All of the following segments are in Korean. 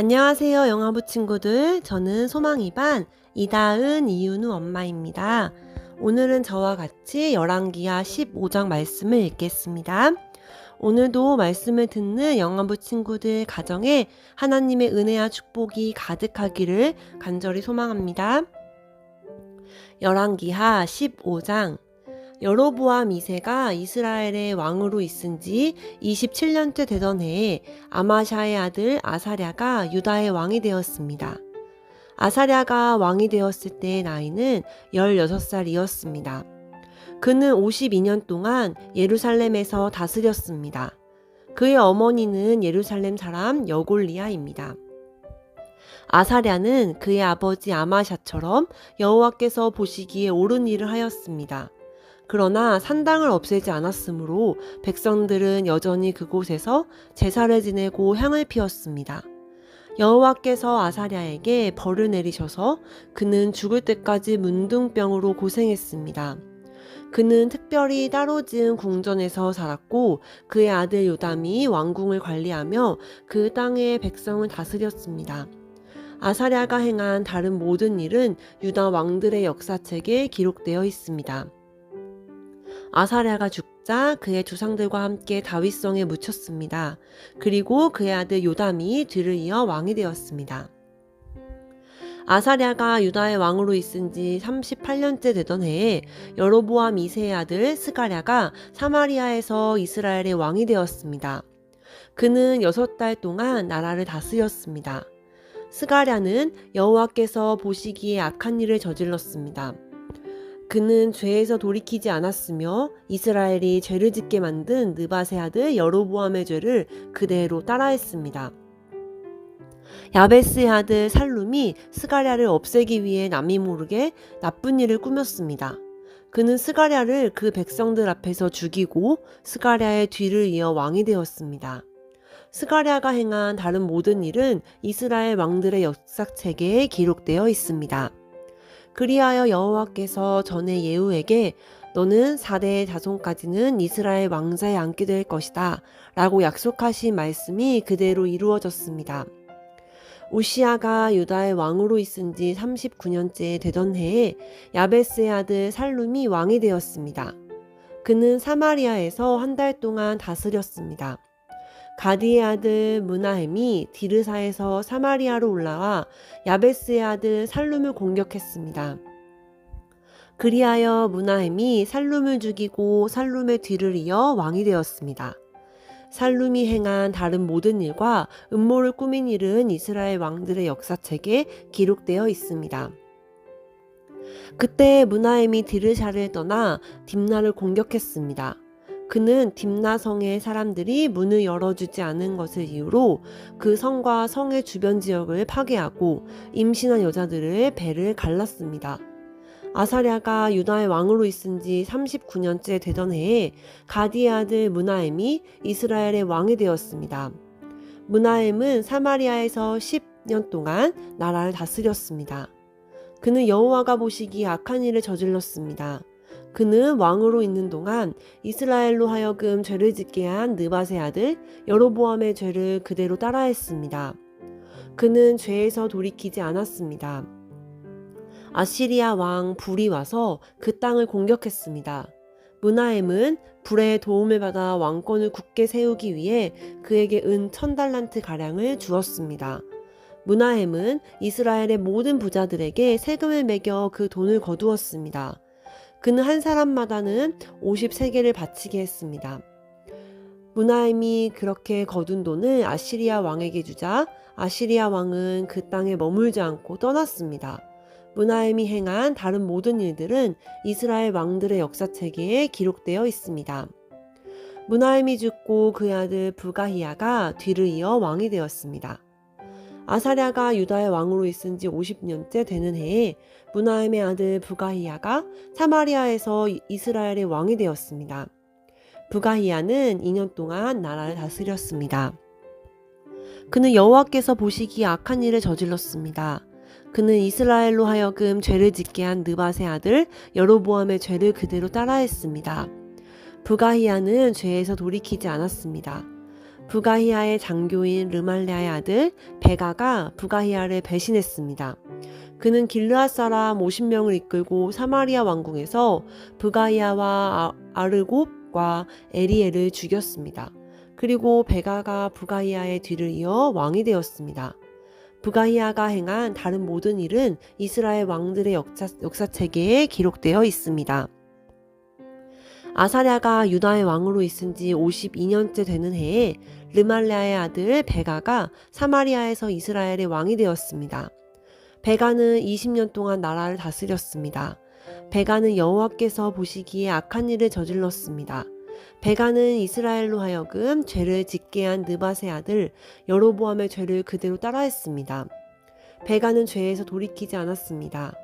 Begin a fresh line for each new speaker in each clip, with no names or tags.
안녕하세요, 영화부 친구들. 저는 소망이반 이다은, 이윤우 엄마입니다. 오늘은 저와 같이 열왕기하 15장 말씀을 읽겠습니다. 오늘도 말씀을 듣는 영화부 친구들 가정에 하나님의 은혜와 축복이 가득하기를 간절히 소망합니다. 열왕기하 15장. 여로보암 2세가 이스라엘의 왕으로 있은 지 27년째 되던 해에 아마샤의 아들 아사랴가 유다의 왕이 되었습니다. 아사랴가 왕이 되었을 때의 나이는 16살이었습니다. 그는 52년 동안 예루살렘에서 다스렸습니다. 그의 어머니는 예루살렘 사람 여골리아입니다. 아사랴는 그의 아버지 아마샤처럼 여호와께서 보시기에 옳은 일을 하였습니다. 그러나 산당을 없애지 않았으므로 백성들은 여전히 그곳에서 제사를 지내고 향을 피웠습니다. 여호와께서 아사랴에게 벌을 내리셔서 그는 죽을 때까지 문둥병으로 고생했습니다. 그는 특별히 따로 지은 궁전에서 살았고 그의 아들 요담이 왕궁을 관리하며 그 땅의 백성을 다스렸습니다. 아사랴가 행한 다른 모든 일은 유다 왕들의 역사책에 기록되어 있습니다. 아사랴가 죽자 그의 조상들과 함께 다윗성에 묻혔습니다. 그리고 그의 아들 요담이 뒤를 이어 왕이 되었습니다. 아사랴가 유다의 왕으로 있은 지 38년째 되던 해에 여로보암 2세의 아들 스가랴가 사마리아에서 이스라엘의 왕이 되었습니다. 그는 6달 동안 나라를 다스렸습니다. 스가랴는 여호와께서 보시기에 악한 일을 저질렀습니다. 그는 죄에서 돌이키지 않았으며 이스라엘이 죄를 짓게 만든 느밧의 아들 여로보암의 죄를 그대로 따라했습니다. 야베스의 아들 살룸이 스가랴를 없애기 위해 남이 모르게 나쁜 일을 꾸몄습니다. 그는 스가랴를 그 백성들 앞에서 죽이고 스가랴의 뒤를 이어 왕이 되었습니다. 스가랴가 행한 다른 모든 일은 이스라엘 왕들의 역사책에 기록되어 있습니다. 그리하여 여호와께서 전에 예후에게 너는 4대 자손까지는 이스라엘 왕자에 앉게 될 것이다 라고 약속하신 말씀이 그대로 이루어졌습니다. 우시아가 유다의 왕으로 있은 지 39년째 되던 해에 야베스의 아들 살룸이 왕이 되었습니다. 그는 사마리아에서 한 달 동안 다스렸습니다. 가디의 아들 므나헴이 디르사에서 사마리아로 올라와 야베스의 아들 살룸을 공격했습니다. 그리하여 므나헴이 살룸을 죽이고 살룸의 뒤를 이어 왕이 되었습니다. 살룸이 행한 다른 모든 일과 음모를 꾸민 일은 이스라엘 왕들의 역사책에 기록되어 있습니다. 그때 므나헴이 디르샤를 떠나 딥나를 공격했습니다. 그는 딥나 성의 사람들이 문을 열어주지 않은 것을 이유로 그 성과 성의 주변 지역을 파괴하고 임신한 여자들의 배를 갈랐습니다. 아사랴가 유다의 왕으로 있은 지 39년째 되던 해에 가디의 아들 므나헴이 이스라엘의 왕이 되었습니다. 므나헴은 사마리아에서 10년 동안 나라를 다스렸습니다. 그는 여호와가 보시기에 악한 일을 저질렀습니다. 그는 왕으로 있는 동안 이스라엘로 하여금 죄를 짓게 한 느밧의 아들 여로보암의 죄를 그대로 따라했습니다. 그는 죄에서 돌이키지 않았습니다. 아시리아 왕 불이 와서 그 땅을 공격했습니다. 므나헴은 불의 도움을 받아 왕권을 굳게 세우기 위해 그에게 은 1000달란트 가량을 주었습니다. 므나헴은 이스라엘의 모든 부자들에게 세금을 매겨 그 돈을 거두었습니다. 그는 한 사람마다는 50세겔을 바치게 했습니다. 므나헴이 그렇게 거둔 돈을 아시리아 왕에게 주자 아시리아 왕은 그 땅에 머물지 않고 떠났습니다. 므나헴이 행한 다른 모든 일들은 이스라엘 왕들의 역사책에 기록되어 있습니다. 므나헴이 죽고 그의 아들 부가히야가 뒤를 이어 왕이 되었습니다. 아사랴가 유다의 왕으로 있은 지 50년째 되는 해에 므나헴의 아들 부가히야가 사마리아에서 이스라엘의 왕이 되었습니다. 부가히야는 2년 동안 나라를 다스렸습니다. 그는 여호와께서 보시기에 악한 일을 저질렀습니다. 그는 이스라엘로 하여금 죄를 짓게 한 느밧의 아들 여로보암의 죄를 그대로 따라했습니다. 부가히야는 죄에서 돌이키지 않았습니다. 부가히야의 장교인 르말랴의 아들 베가가 부가히야를 배신했습니다. 그는 길르앗 사람 50명을 이끌고 사마리아 왕궁에서 부가히야와 아르곱과 에리엘을 죽였습니다. 그리고 베가가 부가히야의 뒤를 이어 왕이 되었습니다. 부가히야가 행한 다른 모든 일은 이스라엘 왕들의 역사책에 기록되어 있습니다. 아사랴가 유다의 왕으로 있은 지 52년째 되는 해에 르말랴의 아들 베가가 사마리아에서 이스라엘의 왕이 되었습니다. 베가는 20년 동안 나라를 다스렸습니다. 베가는 여호와께서 보시기에 악한 일을 저질렀습니다. 베가는 이스라엘로 하여금 죄를 짓게 한 느밧의 아들 여로보암의 죄를 그대로 따라했습니다. 베가는 죄에서 돌이키지 않았습니다.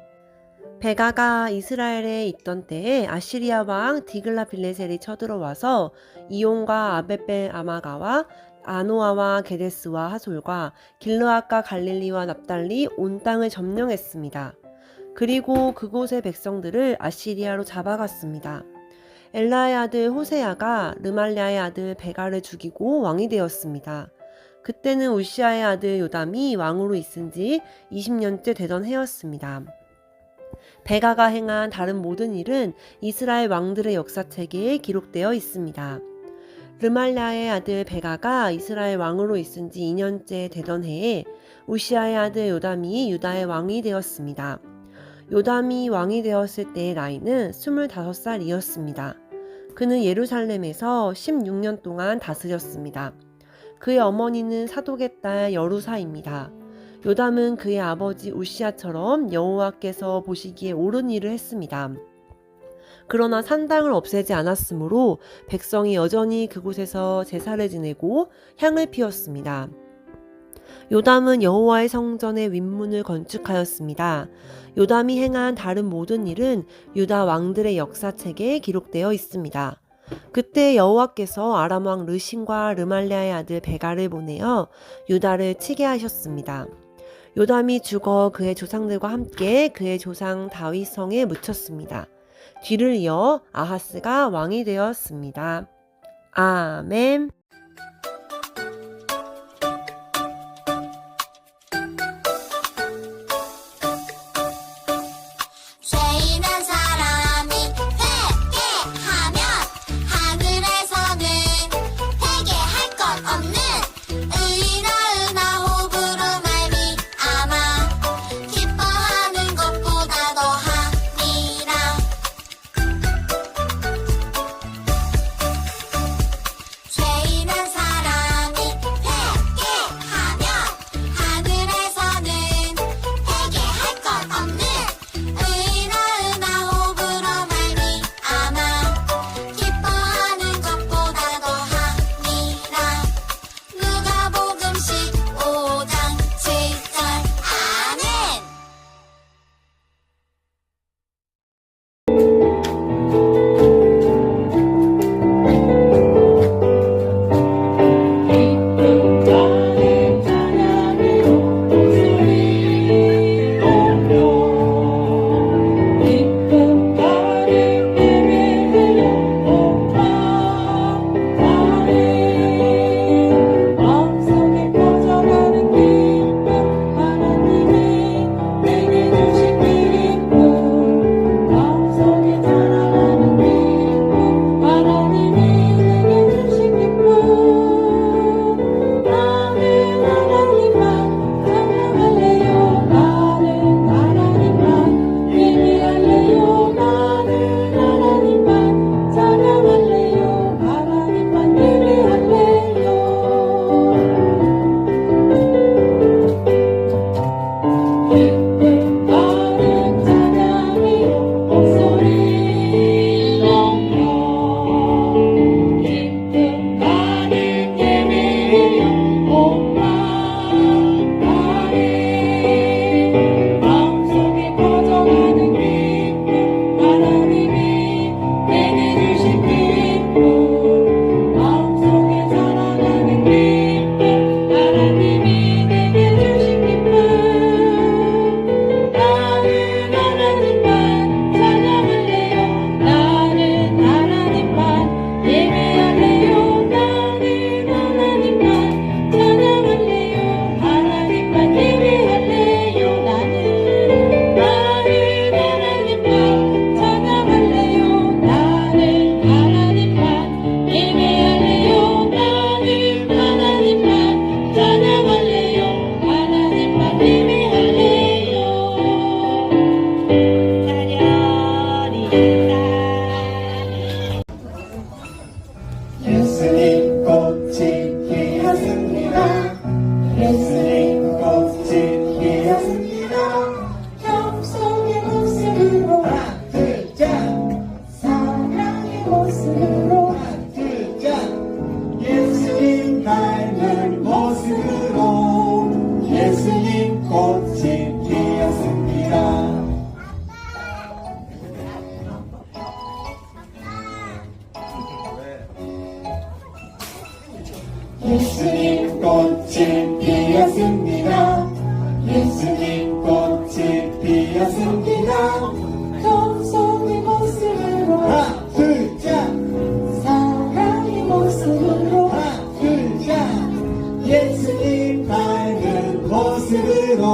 베가가 이스라엘에 있던 때에 아시리아 왕 디글라빌레셀이 쳐들어와서 이온과 아벳벨 아마가와 아노아와 게데스와 하솔과 길르앗과 갈릴리와 납달리 온 땅을 점령했습니다. 그리고 그곳의 백성들을 아시리아로 잡아갔습니다. 엘라의 아들 호세아가 르말랴의 아들 베가를 죽이고 왕이 되었습니다. 그때는 우시아의 아들 요담이 왕으로 있은 지 20년째 되던 해였습니다. 베가가 행한 다른 모든 일은 이스라엘 왕들의 역사책에 기록되어 있습니다. 르말랴의 아들 베가가 이스라엘 왕으로 있은 지 2년째 되던 해에 우시아의 아들 요담이 유다의 왕이 되었습니다. 요담이 왕이 되었을 때의 나이는 25살이었습니다. 그는 예루살렘에서 16년 동안 다스렸습니다. 그의 어머니는 사독의 딸 여루사입니다. 요담은 그의 아버지 우시아처럼 여호와께서 보시기에 옳은 일을 했습니다. 그러나 산당을 없애지 않았으므로 백성이 여전히 그곳에서 제사를 지내고 향을 피웠습니다. 요담은 여호와의 성전의 윗문을 건축하였습니다. 요담이 행한 다른 모든 일은 유다 왕들의 역사책에 기록되어 있습니다. 그때 여호와께서 아람 왕 르신과 르말랴의 아들 베가를 보내어 유다를 치게 하셨습니다. 요담이 죽어 그의 조상들과 함께 그의 조상 다윗 성에 묻혔습니다. 뒤를 이어 아하스가 왕이 되었습니다. 아멘.
죄 있는 사람이 회개하면 하늘에서는 회개할 것 없는 의인아 호흡으로 말미암아 기뻐하는 것보다 더하니라. 죄 있는 사람이 회개하면 하늘에서는 회개할 것 없는 의인아 호흡으로 말미암아 기뻐하는 것보다 더하니라. 누가복음 15장 7절. 아멘.
기쁜 자의 찬양으로 목소리 높여 기쁜 자를 예배드려 옥탑하네. 마음속에 퍼져가는 기쁨 하나님이 내게 주신 기쁨 마음속에 찬양하며
예수님 꽃이 피었습니다. 예수님 꽃이 피었습니다.
겸손의 모습으로
하나 둘셋
사랑의 모습으로
하나 둘셋 예수님 닮은 모습으로 예수님 꽃이 피었습니다. 예수님 꽃이 피었습니다. 예수님 꽃이 피었습니다.
겸손의 모습으로
하나 둘셋
사랑의 모습으로
하나 둘셋 예수님 닮은 모습으로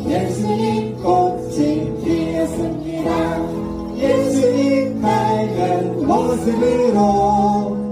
예수님 꽃이 피었습니다. 예수님 닮은 모습으로